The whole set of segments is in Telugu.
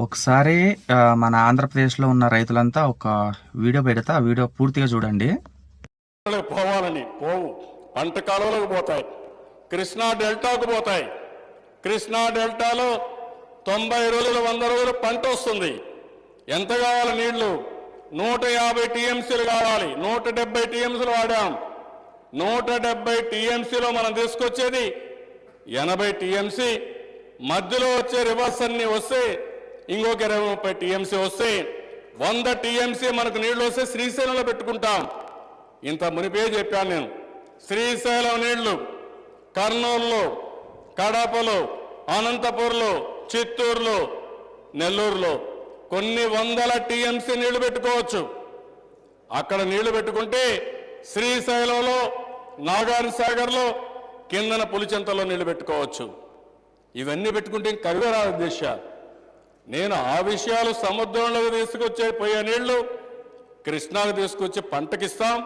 ఒకసారి మన ఆంధ్రప్రదేశ్‌లో ఉన్న రైతులంతా ఒక వీడియో పెడతా. ఆ వీడియో పూర్తిగా చూడండి. పోవాలని పోవు, పంట కాలువలకు పోతాయి, కృష్ణా డెల్టాకు పోతాయి. కృష్ణా డెల్టాలో 90 రోజులు 100 రోజులు పంట వస్తుంది. ఎంత కావాలి నీళ్లు? 150 టీఎంసీలు కావాలి. 170 టీఎంసీలు వాడాం. 170 టీఎంసీలో మనం తీసుకొచ్చేది 80 టీఎంసీ. మధ్యలో వచ్చే రివర్స్ అన్ని వస్తే ఇంకొక 20-30 టీఎంసీ వస్తే 100 టీఎంసీ మనకు నీళ్లు వస్తే శ్రీశైలంలో పెట్టుకుంటాం. ఇంత మునిపే చెప్పాను నేను. శ్రీశైలం నీళ్లు కర్నూలులో, కడపలో, అనంతపూర్లో, చిత్తూరులో, నెల్లూరులో కొన్ని వందల టీఎంసీ నీళ్లు పెట్టుకోవచ్చు. అక్కడ నీళ్లు పెట్టుకుంటే శ్రీశైలంలో, నాగార్జున సాగర్లో, కిందన పులిచెంతలో నీళ్లు పెట్టుకోవచ్చు. ఇవన్నీ పెట్టుకుంటే కరువు రాదు దిశ. నేను ఆ విషయాలు సముద్రంలోకి తీసుకొచ్చే పోయే నీళ్లు కృష్ణాకు తీసుకొచ్చి పంటకిస్తాం.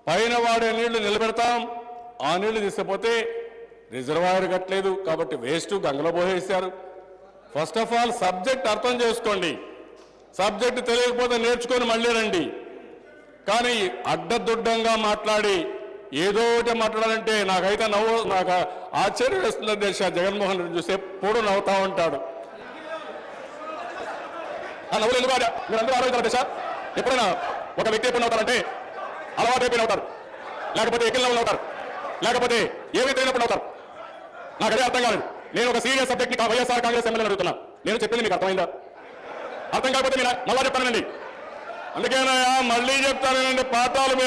పైన వాడే నీళ్లు నిలబెడతాం. ఆ నీళ్లు తీసుకపోతే రిజర్వాయర్ కట్టలేదు కాబట్టి వేస్ట్ గంగలో పోసేశారు. ఫస్ట్ ఆఫ్ ఆల్ సబ్జెక్ట్ అర్థం చేసుకోండి. సబ్జెక్ట్ తెలియకపోతే నేర్చుకొని మళ్ళీ రండి. కానీ అడ్డదుడ్డంగా మాట్లాడి ఏదో ఒకటి మాట్లాడాలంటే నాకైతే నాకు ఆశ్చర్యం వేస్తుంది దేశ. జగన్మోహన్ రెడ్డి చూసి ఎప్పుడు నవ్వుతా ఉంటాడు. ఆ నవ్వులు ఎందుకు మీరు అందరూ ఆలోచించారు దేశ. ఎప్పుడైనా ఒక వ్యక్తి ఎప్పుడు నవ్వుతారంటే అలవాటు అయిపోయిన అవుతారు, లేకపోతే ఎక్కిన నవ్వులు అవుతారు, లేకపోతే ఏమి తెలియనప్పుడు అవుతారు. నాకు అదే అర్థం కాలేదు. నేను ఒక సీరియస్ సబ్జెక్ట్ని వైఎస్ఆర్ కాంగ్రెస్ ఎమ్మెల్యే అడుగుతున్నా. నేను చెప్పింది మీకు అర్థమైందా? అర్థం కాకపోతే నేను మళ్ళా చెప్తానండి. అందుకేనా మళ్ళీ చెప్తానండి. పాఠాలు మీ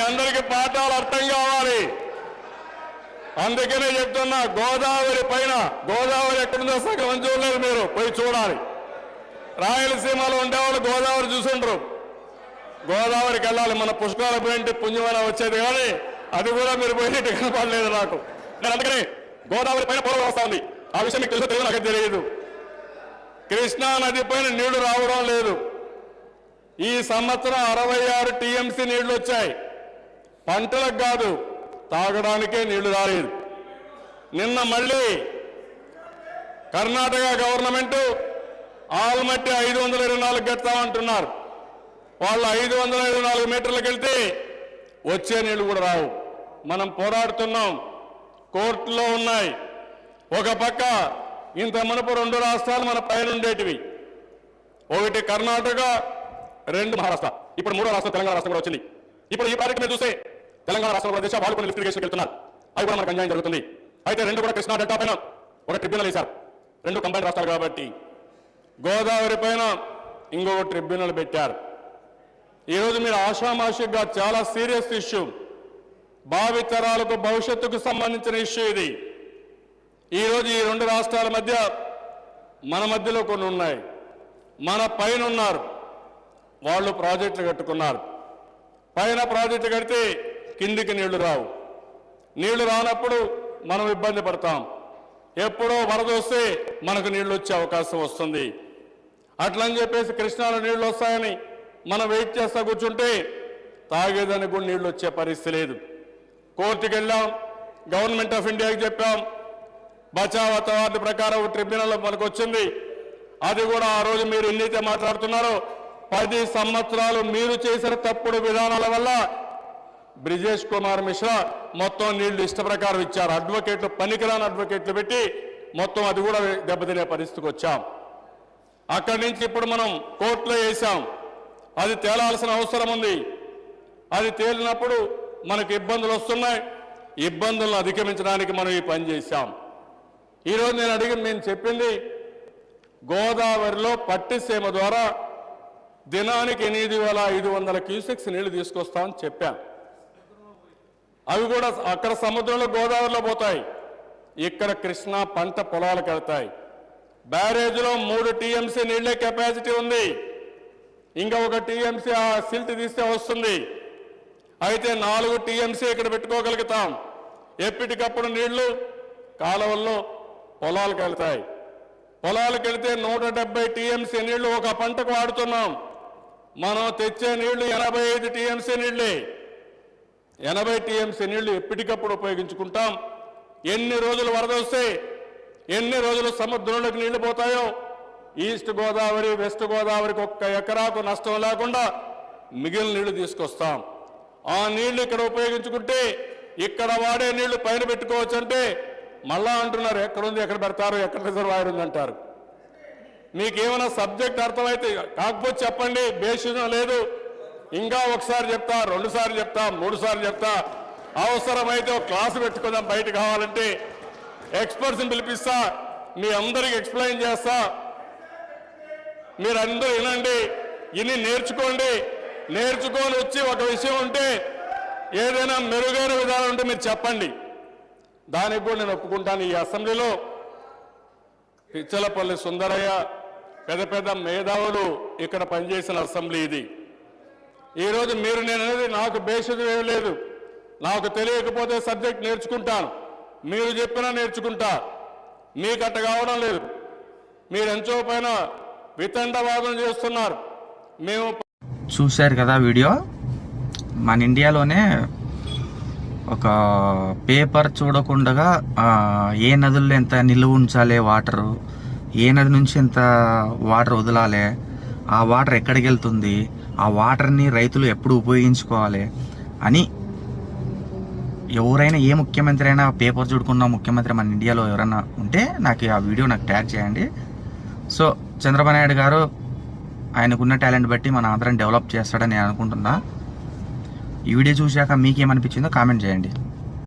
అందరికీ పాఠాలు అర్థం కావాలి. అందుకనే చెప్తున్నా. గోదావరి పైన, గోదావరి ఎక్కడుందో సగం చూడలేదు, మీరు పోయి చూడాలి. రాయలసీమలో ఉండేవాళ్ళు గోదావరి చూసుండ్రు. గోదావరికి వెళ్ళాలి. మన పుష్కరాల పోయింటి పుణ్యమైన వచ్చేది, కానీ అది కూడా మీరు పోయినట్టు కనపడలేదు నాకు. నేను అందుకని గోదావరి పైన పోలవరం వస్తా ఉంది. ఆ విషయం మీకు తెలుసు నాకు తెలియదు. కృష్ణా నది పైన నీళ్లు రావడం లేదు. ఈ సంవత్సరం 66 టీఎంసీ నీళ్లు వచ్చాయి. పంటలకు కాదు, తాగడానికే నీళ్లు రాలేదు. నిన్న మళ్ళీ కర్ణాటక గవర్నమెంట్ ఆల్మట్టి 524 కడతామంటున్నారు. వాళ్ళు 524 మీటర్లకు వెళ్తే వచ్చే నీళ్లు కూడా రావు. మనం పోరాడుతున్నాం, కోర్టులో ఉన్నాయి. ఒక పక్క ఇంత మునుపు 2 రాష్ట్రాలు మన పైన ఉండేటివి. ఒకటి కర్ణాటక, 2 మహారాష్ట్ర, ఇప్పుడు 3వ రాష్ట్రం తెలంగాణ రాష్ట్రం కూడా వచ్చింది. ఇప్పుడు ఈ ప్రాజెక్టు మీద చూస్తే తెలంగాణ రాష్ట్రంలో కూడా వాళ్ళు కొన్ని లిఫ్ట్ ఇరిగేషన్కి వెళ్తున్నారు. అవి కూడా మనకు అన్యాయం జరుగుతుంది. అయితే 2 కూడా కృష్ణా డెల్టా పైన ఒక ట్రిబ్యునల్ వేశారు. 2 కంబైన్ రాష్ట్రాలు కాబట్టి. గోదావరి పైన ఇంకొక ట్రిబ్యునల్ పెట్టారు. ఈరోజు మీరు ఆషామాషిగా చాలా సీరియస్ ఇష్యూ, భావితరాలకు భవిష్యత్తుకు సంబంధించిన ఇష్యూ ఇది. ఈరోజు ఈ 2 రాష్ట్రాల మధ్య, మన మధ్యలో కొన్ని ఉన్నాయి. మన పైన ఉన్నారు, వాళ్ళు ప్రాజెక్టులు కట్టుకున్నారు. పైన ప్రాజెక్టు కడితే కిందికి నీళ్లు రావు. నీళ్లు రానప్పుడు మనం ఇబ్బంది పడతాం. ఎప్పుడో వరద వస్తే మనకు నీళ్లు వచ్చే అవకాశం వస్తుంది. అట్లని చెప్పేసి కృష్ణాలో నీళ్లు వస్తాయని మనం వెయిట్ చేస్తా కూర్చుంటే తాగేదానికి కూడా నీళ్లు వచ్చే పరిస్థితి లేదు. కోర్టుకి వెళ్ళాం, గవర్నమెంట్ ఆఫ్ ఇండియాకి చెప్పాం. బచావ్ అవార్డు ప్రకారం ట్రిబ్యునల్ మనకు వచ్చింది. అది కూడా ఆ రోజు మీరు ఎన్నైతే మాట్లాడుతున్నారో 10 సంవత్సరాలు మీరు చేసిన తప్పుడు విధానాల వల్ల బ్రిజేష్ కుమార్ మిశ్రా మొత్తం నీళ్లు ఇష్ట ప్రకారం ఇచ్చారు. అడ్వకేట్లు, పనికిరాని అడ్వకేట్లు పెట్టి మొత్తం అది కూడా దెబ్బతినే పరిస్థితికి వచ్చాం. అక్కడి నుంచి ఇప్పుడు మనం కోర్టులో వేసాం. అది తేలాల్సిన అవసరం ఉంది. అది తేలినప్పుడు మనకు ఇబ్బందులు వస్తున్నాయి. ఇబ్బందులను అధిగమించడానికి మనం ఈ పని చేశాం. ఈరోజు నేను చెప్పింది గోదావరిలో పట్టిసీమ ద్వారా దినానికి 8,500 క్యూసెక్స్ నీళ్లు తీసుకొస్తామని చెప్పాం. అవి కూడా అక్కడ సముద్రంలో గోదావరిలో పోతాయి, ఇక్కడ కృష్ణా పంట పొలాలకు వెళ్తాయి. బ్యారేజ్లో 3 టీఎంసీ నీళ్లే కెపాసిటీ ఉంది. ఇంకా 1 టీఎంసీ ఆ సిల్ట్ తీస్తే వస్తుంది. అయితే 4 టీఎంసీ ఇక్కడ పెట్టుకోగలుగుతాం. ఎప్పటికప్పుడు నీళ్లు కాలువల్లో పొలాలకు వెళ్తాయి. పొలాలకు వెళ్తే 170 టీఎంసీ నీళ్లు ఒక పంటకు వాడుతున్నాం. మనం తెచ్చే నీళ్లు 85 టీఎంసీ నీళ్లే. 80 టీఎంసీ నీళ్లు ఎప్పటికప్పుడు ఉపయోగించుకుంటాం. ఎన్ని రోజులు వరద వస్తే ఎన్ని రోజులు సముద్రంలోకి నీళ్లు పోతాయో ఈస్ట్ గోదావరి వెస్ట్ గోదావరికి ఒక్క ఎకరాకు నష్టం లేకుండా మిగిలిన నీళ్లు తీసుకొస్తాం. ఆ నీళ్లు ఇక్కడ ఉపయోగించుకుంటే ఇక్కడ వాడే నీళ్లు పైన పెట్టుకోవచ్చు అంటే మళ్ళా అంటున్నారు ఎక్కడుంది, ఎక్కడ పెడతారు, ఎక్కడ రిజర్వాయర్ ఉంది అంటారు. మీకేమైనా సబ్జెక్ట్ అర్థమైతే కాకపోతే చెప్పండి, బేసిజం లేదు. ఇంకా ఒకసారి చెప్తా, 2 సార్లు చెప్తా, 3 సార్లు చెప్తా. అవసరమైతే ఒక క్లాసు పెట్టుకుందాం, బయట కావాలంటే ఎక్స్పర్ట్స్ని పిలిపిస్తా, మీ అందరికి ఎక్స్ప్లెయిన్ చేస్తా. మీరందరూ వినండి, ఇన్ని నేర్చుకోండి. నేర్చుకొని వచ్చి ఒక విషయం ఉంటే ఏదైనా మెరుగైన విధానం ఉంటే మీరు చెప్పండి, దానికి కూడా నేను ఒప్పుకుంటాను. ఈ అసెంబ్లీలో పిచ్చలపల్లి సుందరయ్య పెద్ద పెద్ద మేధావులు ఇక్కడ పనిచేసిన అసెంబ్లీ ఇది. ఈరోజు మీరు నేను అనేది నాకు బేసిస్ ఏం లేదు, నాకు తెలియకపోతే సబ్జెక్ట్ నేర్చుకుంటాను, మీరు చెప్పినా నేర్చుకుంటా. మీకు అట్ట కావడం లేదు, మీరు ఎంతో పైన వితండవాదం చేస్తున్నారు. మేము చూశారు కదా వీడియో. మన ఇండియాలోనే ఒక పేపర్ చూడకుండా ఏ నదుల్లో ఎంత నిల్వ ఉంచాలి వాటరు, ఏ నది నుంచి ఎంత వాటర్ వదలాలి, ఆ వాటర్ ఎక్కడికి వెళ్తుంది, ఆ వాటర్ని రైతులు ఎప్పుడు ఉపయోగించుకోవాలి అని ఎవరైనా ఏ ముఖ్యమంత్రి అయినా పేపర్ చూడకుండా ముఖ్యమంత్రి మన ఇండియాలో ఎవరైనా ఉంటే నాకు ఆ వీడియో నాకు ట్యాగ్ చేయండి. సో చంద్రబాబు నాయుడు గారు ఆయనకున్న టాలెంట్ బట్టి మన ఆంధ్రాని డెవలప్ చేస్తాడని నేను అనుకుంటున్నా. ఈ వీడియో చూశాక మీకేమనిపించిందో కామెంట్ చేయండి.